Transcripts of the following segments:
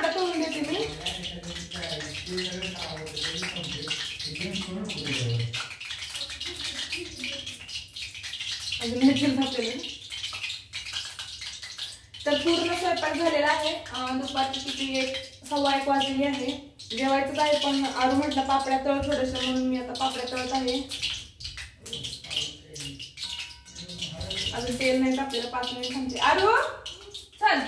बटाटा तळून देते मी. अजून हे तेल टाकलेलं. तर पूर्ण स्वयंपाक झालेला आहे. दुपारची किती 1:15 वाजलेली आहे. जेवायचंच आहे पण आरू म्हटलं पापड्या तळ थोडंसं म्हणून मी आता पापड्या तळत आहे. अजून तेल नाही टाकलेलं. 5 मिनिट थांबते. आरू चल.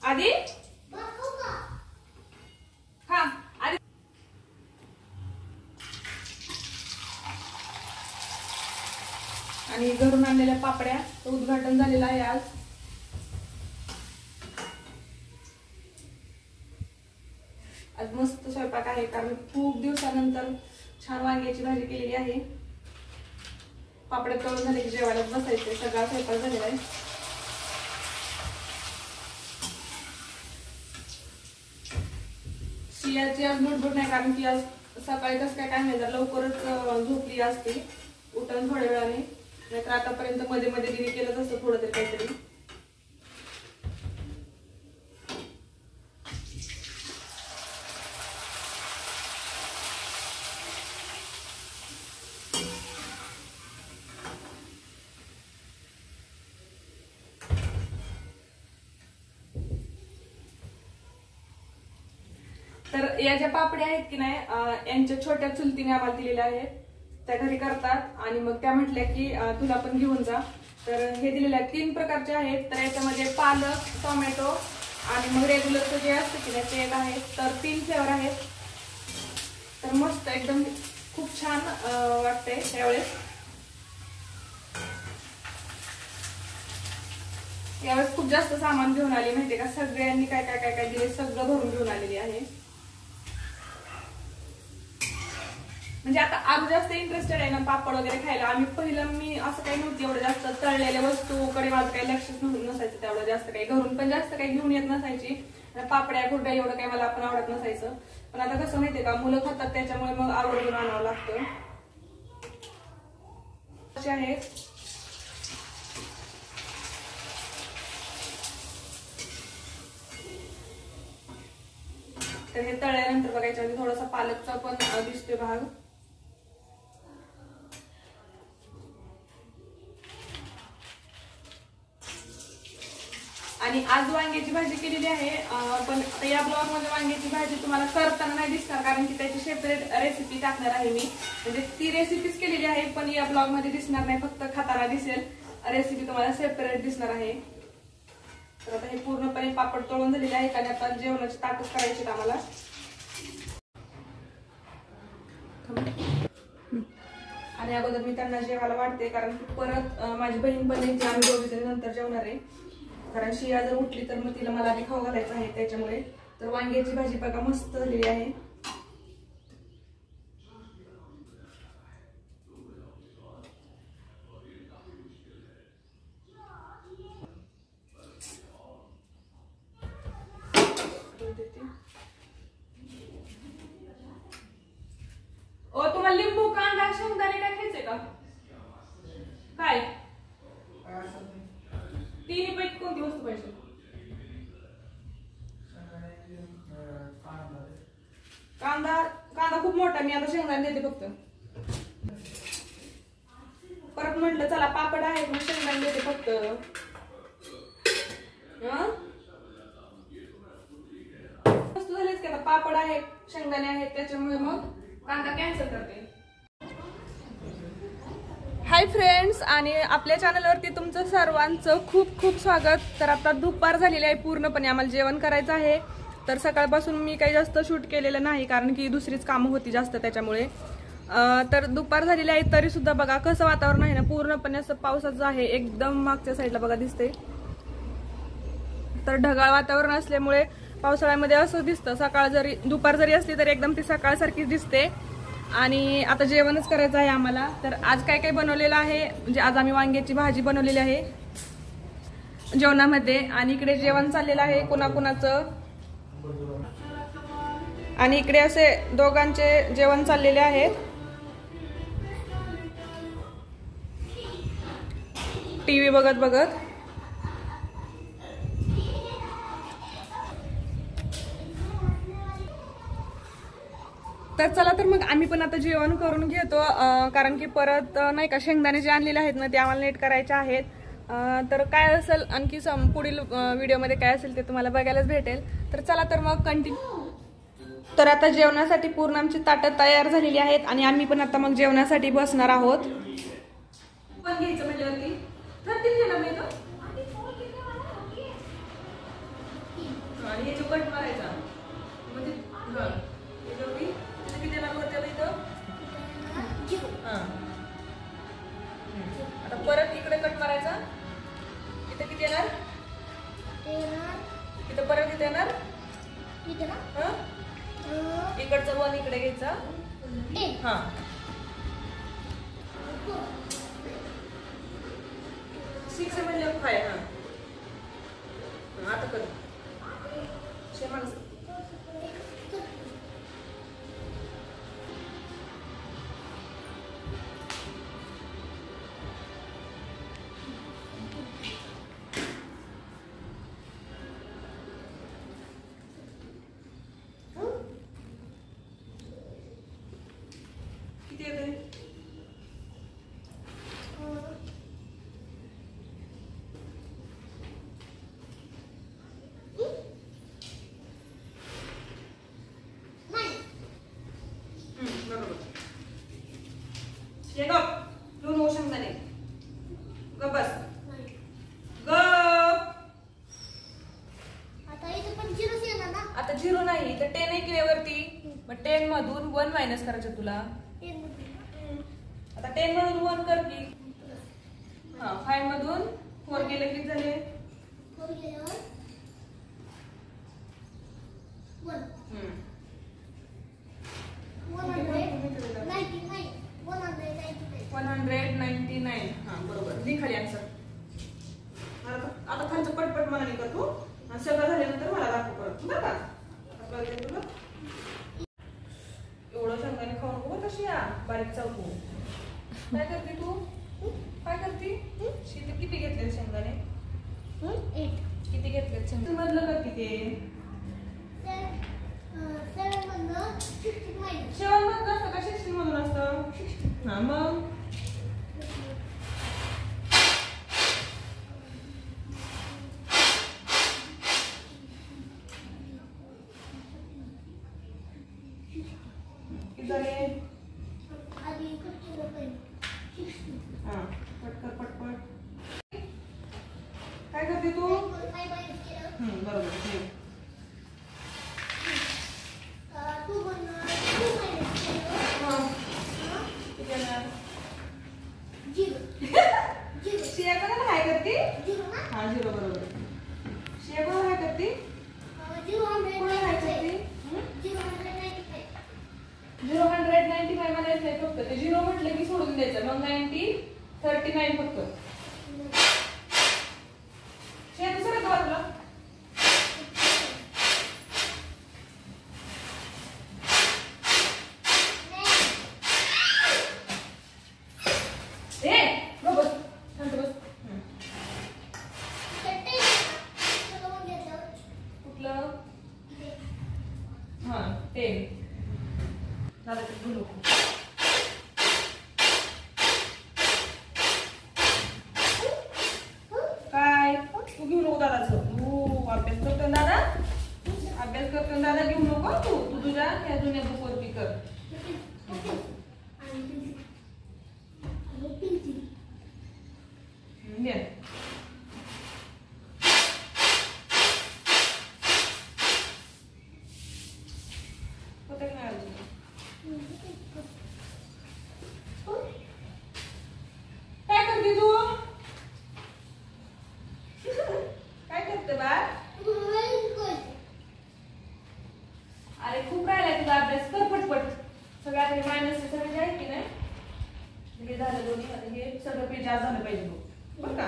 आधी हा आधी आणि घरून आणलेल्या पापड्या उद्घाटन झालेलं आहे आज. आज मस्त स्वयंपाक आहे कारण खूप दिवसानंतर छान वांग्याची भाजी केलेली आहे. पापड्या तळून झाले की जेवायला बसायचे. सगळा स्वयंपाक झालेला आहे. सियाची आज बुडबुड नाही कारण की आज सकाळी कसं काय माहिती लवकरच झोपली असते. उठून थोड्या वेळाने. नाहीतर आतापर्यंत मध्ये मध्ये तिने केलं तसं थोडं तरी काहीतरी. तर या ज्या पापड्या आहेत की नाही यांच्या छोट्या चुलतीने आम्हाला दिलेल्या आहेत. त्या घरी करतात आणि मग त्या म्हटल्या की तुला पण घेऊन जा. तर हे दिलेले आहेत 3 प्रकारचे आहेत. तर याच्यामध्ये पालक, टोमॅटो आणि मग रेग्युलरचं जे असतं की नाही ते एक आहे. तर 3 फ्लेवर आहेत. तर मस्त एकदम खूप छान वाटतंय त्यावेळेस. यावेळेस खूप जास्त सामान घेऊन आले माहितीये का. सगळ्यांनी काय काय काय काय दिले सगळं भरून घेऊन आलेली आहे. म्हणजे आता आरू जास्त इंटरेस्टेड आहे ना पापड वगैरे खायला. आम्ही पहिलं मी असं काही नव्हती एवढं जास्त तळलेल्या वस्तूकडे माझं काही लक्षच नसायचं. तेवढं जास्त काही घरून पण जास्त काही घेऊन येत नसायची. पापड्या कुरड्या एवढं काही मला आपण आवडत नसायचं. पण आता कसं माहितीये का मुलं खातात त्याच्यामुळे मग आवडून आणावं लागतं. असे आहेत. तर हे तळल्यानंतर बघायच्या आधी थोडासा पालकचा पण दिसतोय भाग. आणि आज वांग्याची भाजी केलेली आहे. पण या ब्लॉग मध्ये वांग्याची भाजी तुम्हाला करताना नाही दिसणार कारण की त्याची सेपरेट रेसिपी टाकणार आहे मी. म्हणजे ती रेसिपीच केलेली आहे पण या ब्लॉग मध्ये दिसणार नाही. फक्त खाताना दिसेल. रेसिपी तुम्हाला सेपरेट दिसणार आहे. तर आता हे पूर्णपणे पापड तळून झालेले आहे आणि आता जेवणाची ताटच करायची आम्हाला. आणि अगोदर मी त्यांना जेवायला वाटते कारण परत माझी बहीण पण येते. आम्ही दोघे नंतर जेवणार आहे. कारण शिया जर उठली तर मग तिला मला आधी खाऊ घालायचं आहे त्याच्यामुळे. तर वांग्याची भाजी बघा मस्त झालेली आहे. ओ तुम्हाला लिंबू कांदा शेंगदाणे काय खायचंय का काय? 3 पैकी कोणती वस्तू पाहिजे? कांदा कांदा खूप मोठा. मी आता शेंगदाणे देते फक्त. परत म्हटलं चला पापड आहेत मग शेंगदाणे देते फक्त. वस्तू झालीच की आता पापड आहेत शेंगदाणे आहेत त्याच्यामुळे मग कांदा कॅन्सल करते. हाय फ्रेंड्स आणि आपल्या चॅनलवरती तुमचं सर्वांचं खूप खूप स्वागत. तर आता दुपार झालेली आहे पूर्णपणे. आम्हाला जेवण करायचं आहे. तर सकाळपासून मी काही जास्त शूट केलेलं नाही कारण की दुसरीच कामं होती जास्त त्याच्यामुळे. तर दुपार झालेली आहे तरी सुद्धा बघा कसं वातावरण आहे ना पूर्णपणे असं पावसाचं आहे. एकदम मागच्या साईडला बघा दिसते. तर ढगाळ वातावरण असल्यामुळे पावसाळ्यामध्ये असं दिसतं. सकाळ जरी दुपार जरी असली तरी एकदम ती सकाळ सारखीच दिसते. आणि आता जेवणच करायचं आहे आम्हाला. तर आज काय काय बनवलेलं आहे म्हणजे आज आम्ही वांग्याची भाजी बनवलेली आहे. जेवणामध्ये आणि इकडे जेवण चाललेलं आहे कुणाकुणाचं आणि इकडे असे दोघांचे जेवण चाललेले आहेत. टीव्ही बघत बघत. तर चला तर मग आम्ही पण आता जेवण करून घेतो कारण की परत नाही का शेंगदाणे जे आणलेले आहेत ना ते आम्हाला नीट करायचे आहेत. तर काय असेल आणखी पुढील व्हिडिओमध्ये काय असेल ते तुम्हाला बघायलाच भेटेल. तर चला तर मग कंटिन्यू. तर आता जेवणासाठी पूर्ण आमची ताटं तयार झालेली आहेत आणि आम्ही पण आता मग जेवणासाठी बसणार आहोत. पण घ्यायचं म्हणजे आणि याचं कट मारायचा म्हणजे किती देणार होत्या इथं. आता परत इकडे कट मारायचा. इथं किती येणार इथं परत किती येणार इकडचं वन इकडे घ्यायचा. हा 6 म्हणजे 5. हा आता कर किती येते. आता 0 नाही तर 10 आहे वरती. मग 10 मधून 1 मायनस करायचं तुला. आता 10 मधून 1 कर की. हा 5 मधून 4 गेले किती झाले. 199. हा बरोबर लिखाली आन्सर. आता खालचं पटपट मला नाही करतो. सगळं झाल्यानंतर मला दाखव परत बरं का. तुला एवढं शेंगदाणे खाऊ नको कशी या बारीक चावतो. काय करते तू. काय करते. शेती किती घेतले शेंगदाणे. 8. किती घेतले शेंगदाणे मधलं कर किती. 7 मधलं 16 7 मधलं असतं का 16 मधून असतं. हा मग पटपट काय करते तू. बरोबर शिया कोणाला हाय करते. हा 0 बरोबर. शिया कोणाला हाय करते. कोणाला हाय करते. 095 म्हणायचं नाही फक्त. ते 0 म्हटलं की सोडून द्यायचं. मग 39 फक्त. शिया दुसरं का वाटलं. काय तू घेऊ नको दादाचं. तू अभ्यास करतो दादा. अभ्यास करतो दादा घेऊ नको. तू तुझ्या ह्या जुन्या बुक वरती कर. काय करते तू. काय करते बा. अरे खूप राहिलाय तुझा अभ्यास. कर पटपट. सगळ्या काही मायनस सगळे आहे की नाही. हे झालं दोन्ही. हे सगळं पेज आज झालं पाहिजे बघ का.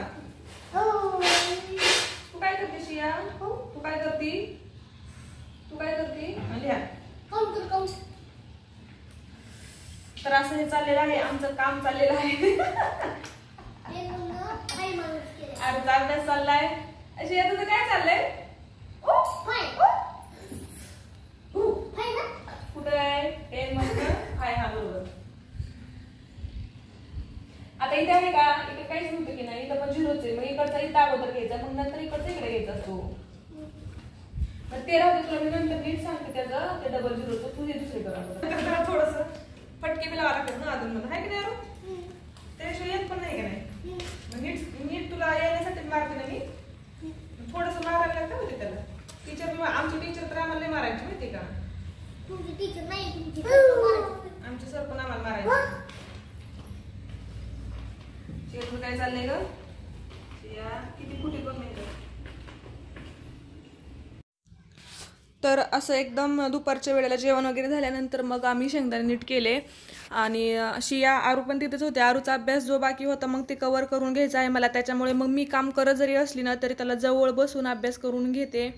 शिया तू काय करती? तू काय करती? लिहा. तर असं हे चाललेलं आहे, आमचं काम चाललेलं आहे. अर्धा अभ्यास चाललाय. अशी तुझं काय चाललंय? कुठं आहे? पेन मस्त हाय. हा बरोबर. आता इथे आहे का? इथे काहीच नव्हतं की नाही, इथं पण झिरोच आहे. मग इकडचा इथं अगोदर घ्यायचा, मग नंतर इकडचा इकडे घ्यायचा असतो. मग ते राहते तुला मी नंतर नीट सांगते त्याचं ते डबल झिरोचं. तू हे दुसरे करा थोडस फटके बी लावा लागतात ना अजून मला, आहे की नाही? त्याशिवाय येत पण नाही का नाही. मग नीट तुला येण्यासाठी मारते ना मी. थोडस मारायला लागतं होते त्याला. टीचर आमची टीचर तर आम्हाला मारायची माहिती का? आमचे सर पण आम्हाला मारायचे. तुझं काय चाललंय ग? किती कुठे बघ नाही. तर असं एकदम दुपारच्या वेळेला जेवण वगैरे झाल्यानंतर मग आम्ही शेंगदाणे नीट केले आणि शिया आरू पण तिथेच होते. आरूचा अभ्यास जो बाकी होता मग ते कव्हर करून घ्यायचा आहे मला, त्याच्यामुळे मग मी काम करत जरी असली ना तरी त्याला जवळ बसून अभ्यास करून घेते.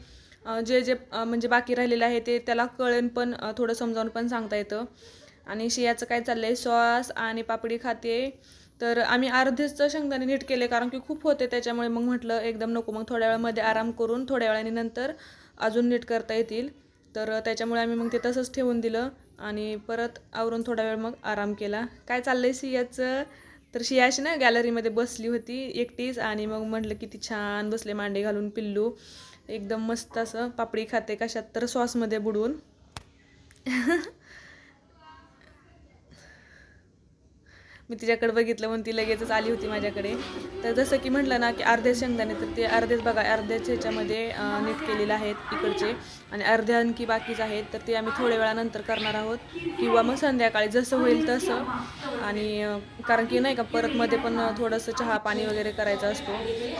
जे जे म्हणजे बाकी राहिलेलं आहे ते त्याला कळेन पण थोडं समजावून पण सांगता येतं. आणि शियाचं काय चाललंय, सॉस आणि पापडी खाते. तर आम्ही अर्धेच शेंगदाणे नीट केले कारण की खूप होते, त्याच्यामुळे मग म्हटलं एकदम नको, मग थोड्या वेळामध्ये आराम करून थोड्या वेळाने नंतर अजून नीट करता येतील. तर त्याच्यामुळे आम्ही मग ते तसंच ठेवून दिलं आणि परत आवरून थोडा वेळ मग आराम केला. काय चाललंय शियाचं? तर शिया अशी ना गॅलरीमध्ये बसली होती एकटीच आणि मग म्हटलं किती छान बसले मांडी घालून पिल्लू, एकदम मस्त असं पापडी खाते कशात तर सॉसमध्ये बुडवून. मी तिच्याकडे बघितलं म्हणून ती लगेचच आली होती माझ्याकडे. तर जसं की म्हटलं ना की अर्धे शेंगदाणे, तर ते अर्धेच बघा अर्ध्याच ह्याच्यामध्ये नीट केलेले आहेत इकडचे आणि अर्धे आणखी बाकीच आहेत. तर ते आम्ही थोड्या वेळानंतर करणार आहोत किंवा मग संध्याकाळी जसं होईल तसं. आणि कारण की नाही का परत मध्ये पण थोडंसं चहा पाणी वगैरे करायचं असतो.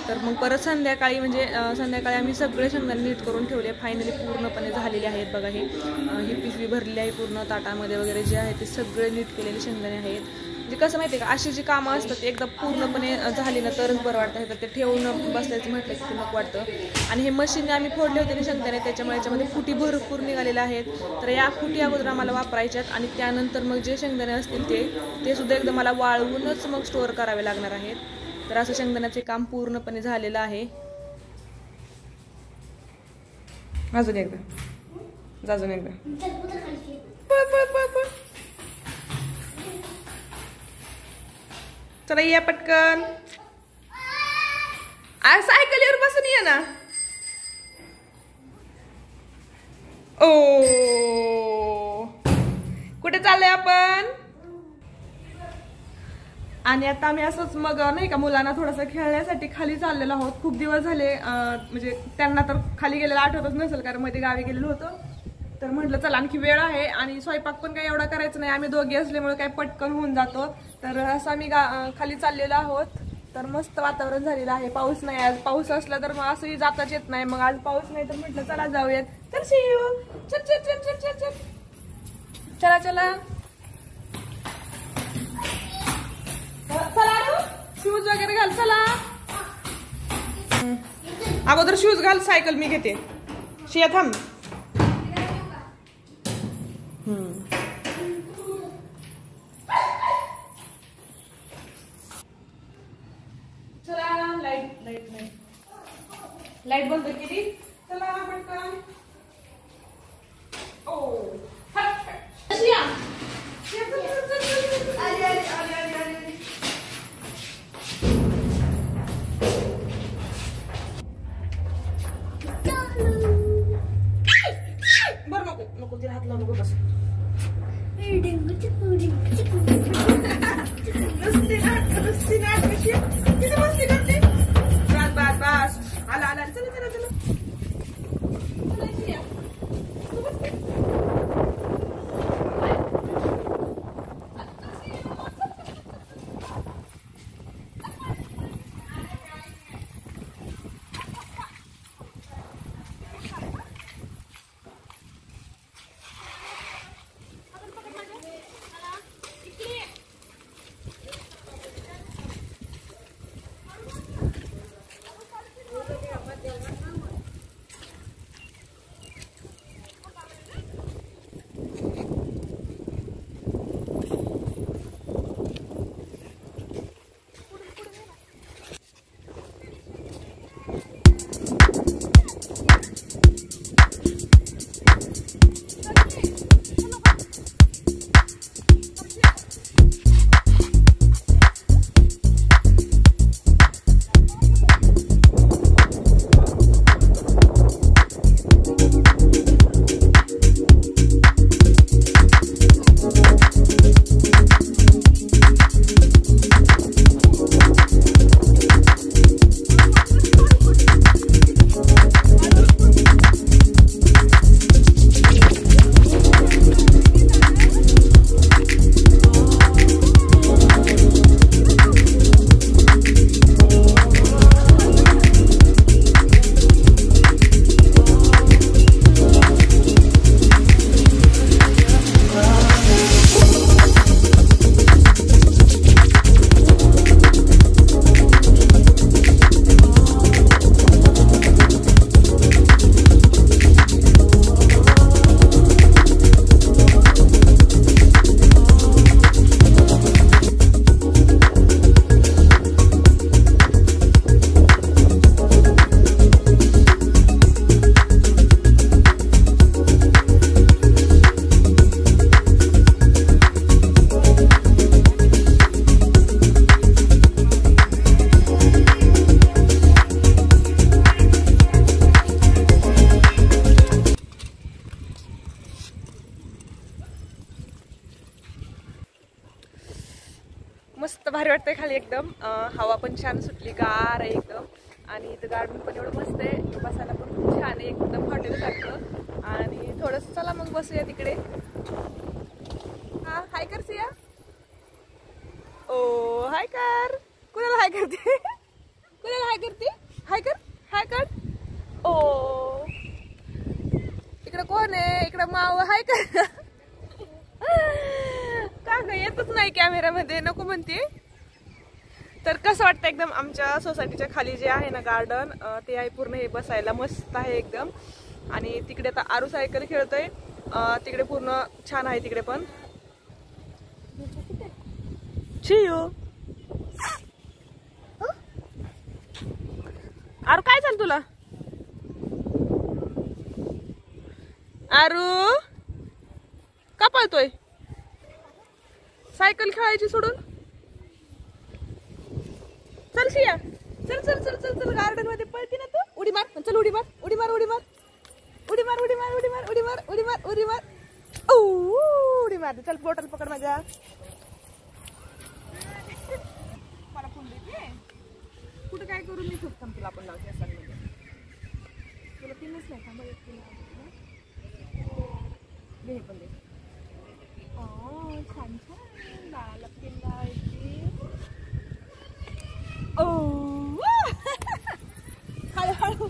तर मग परत संध्याकाळी म्हणजे संध्याकाळी आम्ही सगळे शेंगदाणे नीट करून ठेवले. फायनली पूर्णपणे झालेले आहेत बघा. ही पिशवी भरलेली आहे पूर्ण ताटामध्ये वगैरे जे आहे ते सगळे नीट केलेले शेंगदाणे आहेत. म्हणजे कसं माहिती आहे का, अशी जी कामं असतात एकदा पूर्णपणे झाली ना तरच बरं वाटतं. तर ते ठेवून बसल्याचं म्हटलं की नको वाटतं. आणि हे मशीनने आम्ही फोडले होते ना शेंगदाणे, त्याच्यामुळे याच्यामध्ये फुटी भरपूर निघालेल्या आहेत. तर या फुटी अगोदर आम्हाला वापरायच्यात आणि त्यानंतर मग जे शेंगदाणे असतील ते सुद्धा एकदम मला वाळवूनच मग स्टोअर करावे लागणार आहेत. तर असं शेंगदाण्याचे काम पूर्णपणे झालेलं आहे. अजून एकदा अजून एकदा पळ पळ पळ पळ. चला या पटकन. आज सायकलीवर बसून ये ना. ओ कुठे चाललोय आपण? आणि आता आम्ही असंच मग नाही का मुलांना थोडंसं खेळण्यासाठी खाली चाललेलो आहोत. खूप दिवस झाले म्हणजे त्यांना तर खाली गेलेला आठवतच नसेल कारण मध्ये गावी गेलेलो होतो. तर म्हटलं चला आणखी वेळ आहे आणि स्वयंपाक पण काही एवढा करायचं नाही, आम्ही दोघे असल्यामुळे काही पटकन होऊन जातो. तर असं आम्ही खाली चाललेलो आहोत. तर मस्त वातावरण झालेलं आहे. पाऊस नाही आज. पाऊस असला तर मग असंही जाताच येत नाही. मग आज पाऊस नाही तर म्हटलं चला जाऊयात. तर शिव चल चल चल चल चल चल चला चला चला शूज वगैरे घाल. चला अगोदर शूज घाल, सायकल मी घेते. शिया थांब. चला लाईट बंद केली. चला पटकन. ओ शिया बर नको तिला हात लावू नको. बस बस आला आला. चला चला चला वाटतंय खाली एकदम. हवा पण छान सुटली, गार आहे एकदम. आणि इथं गार्डन पण एवढं मस्त आहे, बसायला पण खूप छान आहे, एकदम हॉटेल सारखं. आणि थोडंसं चला मग बसूया तिकडे. हा हाय कर सिया. ओ हाय कर. कुणाला हाय करते? कुणाला हाय करते? हाय कर, हाय कर. ओ इकडं कोण आहे? इकडं माव. हाय कर. का ग येतच नाही कॅमेऱ्यामध्ये, नको म्हणते. तर कसं वाटतं एकदम आमच्या सोसायटीच्या खाली जे आहे ना गार्डन, ते आहे पूर्ण. हे बसायला मस्त आहे एकदम. आणि तिकडे आता आरू सायकल खेळतोय, तिकडे पूर्ण छान आहे तिकडे पण. चियो आरू काय चाल तुला? आरू का पळतोय? सायकल खेळायची सोडून चल शिया. चल चल चल चल चल गार्डन मध्ये पळती ना तू. उडी मार, चल उडी मार, उडी मार, उडी मार, उडी मार, उडी मार, उडी मार, उडी मार, उडी मार, उडी मार. उडी मार. चल बॉटल पकड माझ्या. मला फोन देते कुठं काय करू मी खूप थांब. तुला आपण लावते असं तुला तीनच नाही थांबा. एक दे पण दे. छान छान बाळाला पिन लावायची. हळूहळू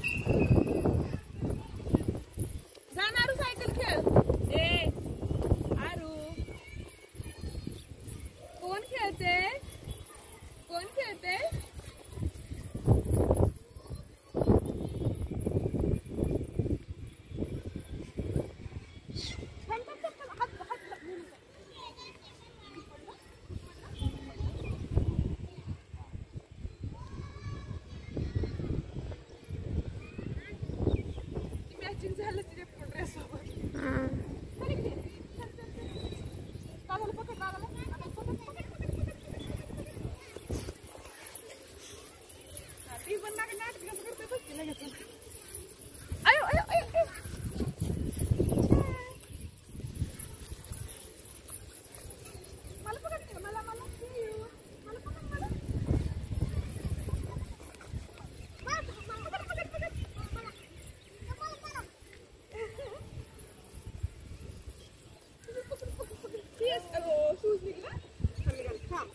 जाणार सायकल खेळ. ए आरू कोण खेळते? कोण खेळते? झालं तिथे ड्रेस सोबत. ती पण नाटक करते बसते लगेच. अयो अयो अयो. मला पकड, मला मला मला पकड मला. शूज निघला. थांब.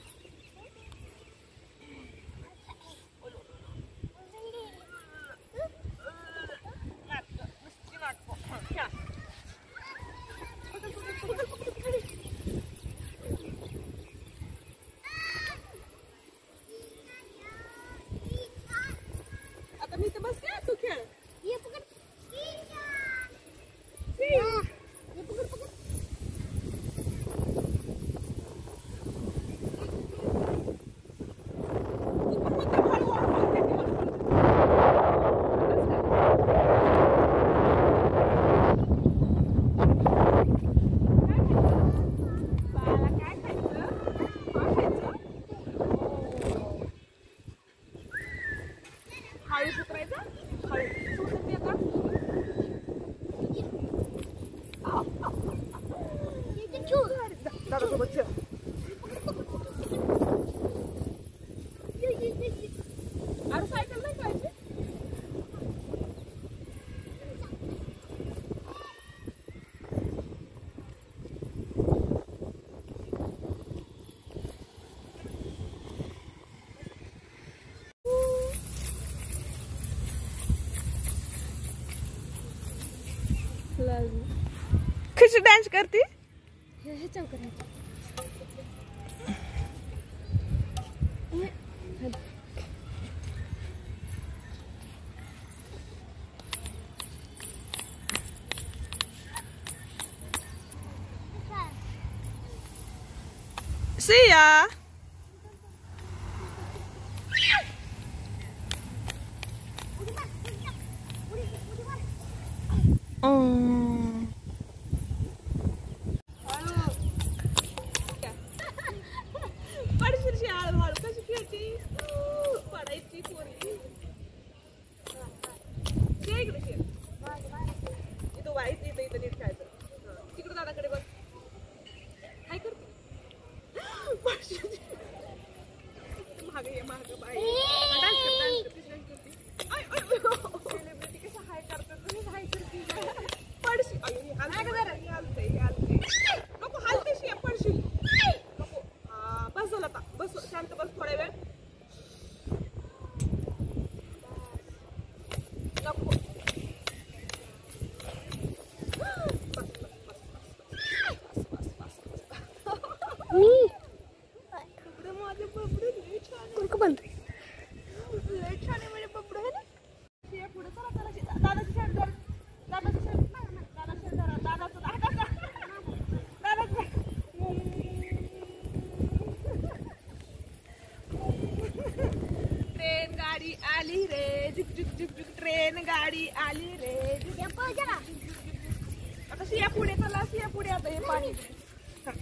आता मी तर बसते, तू खेळ. ये पकड. ये पकड पकड. हळू उतरायचं. हळू उतरते आता. दादासोबत खेळ. अरे सायकल नाही पाहिजे. कशी डान्स करते? हे चौकरायचं. Siya. तिकडे दादाकडे बघ. काय करते? ट्रेन गाडी आली रे, झुक झुक झुक झुक, ट्रेन गाडी आली रे. आता सिया पुढे चला, सिया पुढे. आता हे पाणी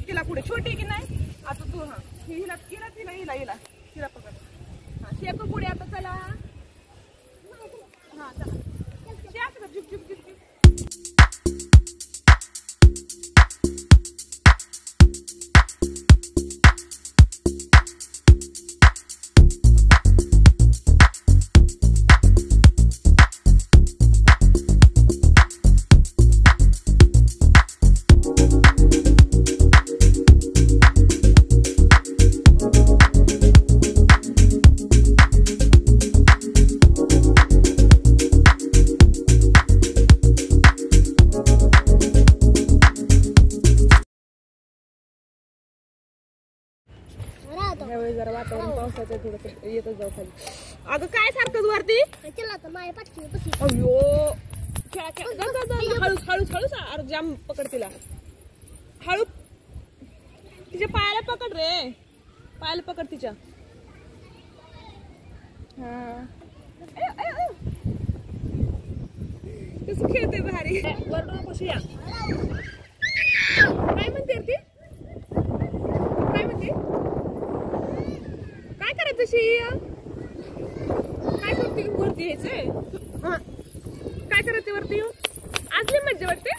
तिला पुढे, छोटी की नाही. आता तू हिला हिला तिला हिला हिला हिला पकड. हा सिया तू पुढे. आता चला. हा चला सिया, असं कर, झुक झुक झुक झुक. ह्यावेळी जरा वातावरण पावसाचं थोडं येतच जाऊ खाली. अगं काय सारखंच वरती. अयो हळू हळू हळू अरे जाम पकड तिला. हळू तिच्या पायाला पकड रे, पायाला पकड तिच्या. हा कसं खेळते भारी. वरडू कशी या. काय म्हणते ती, काय म्हणते, काय करायचं शी, काय करते वरती यायचंय, काय करायचं वरती येऊन. आज लई मज्जा वाटते.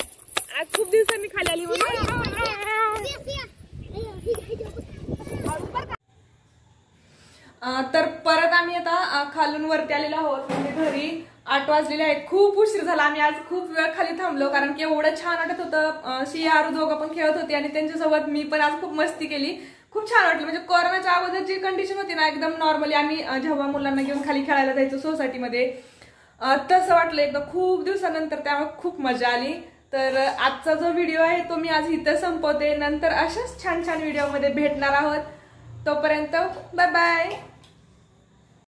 आज खूप दिवसांनी खाली आली म्हणून. तर परत आम्ही आता खालून वरती आलेलो आहोत, म्हणजे घरी 8 वाजलेले आहेत. खूप उशीर झाला. आम्ही आज खूप वेळ खाली थांबलो कारण की एवढं छान वाटत होतं. सिया आरू दोघं पण खेळत होते आणि त्यांच्यासोबत मी पण आज खूप मस्ती केली. खूप छान वाटलं. म्हणजे कोरोनाच्या अगोदर जी कंडिशन होती ना, एकदम नॉर्मली आम्ही जेव्हा मुलांना घेऊन खाली खेळायला जायचो सोसायटीमध्ये, तसं वाटलं एकदम खूप दिवसानंतर. त्यामुळे खूप मजा आली. तर आजचा जो व्हिडिओ आहे तो मी आज इथं संपवते. नंतर अशाच छान छान व्हिडिओमध्ये भेटणार आहोत. तोपर्यंत बाय बाय.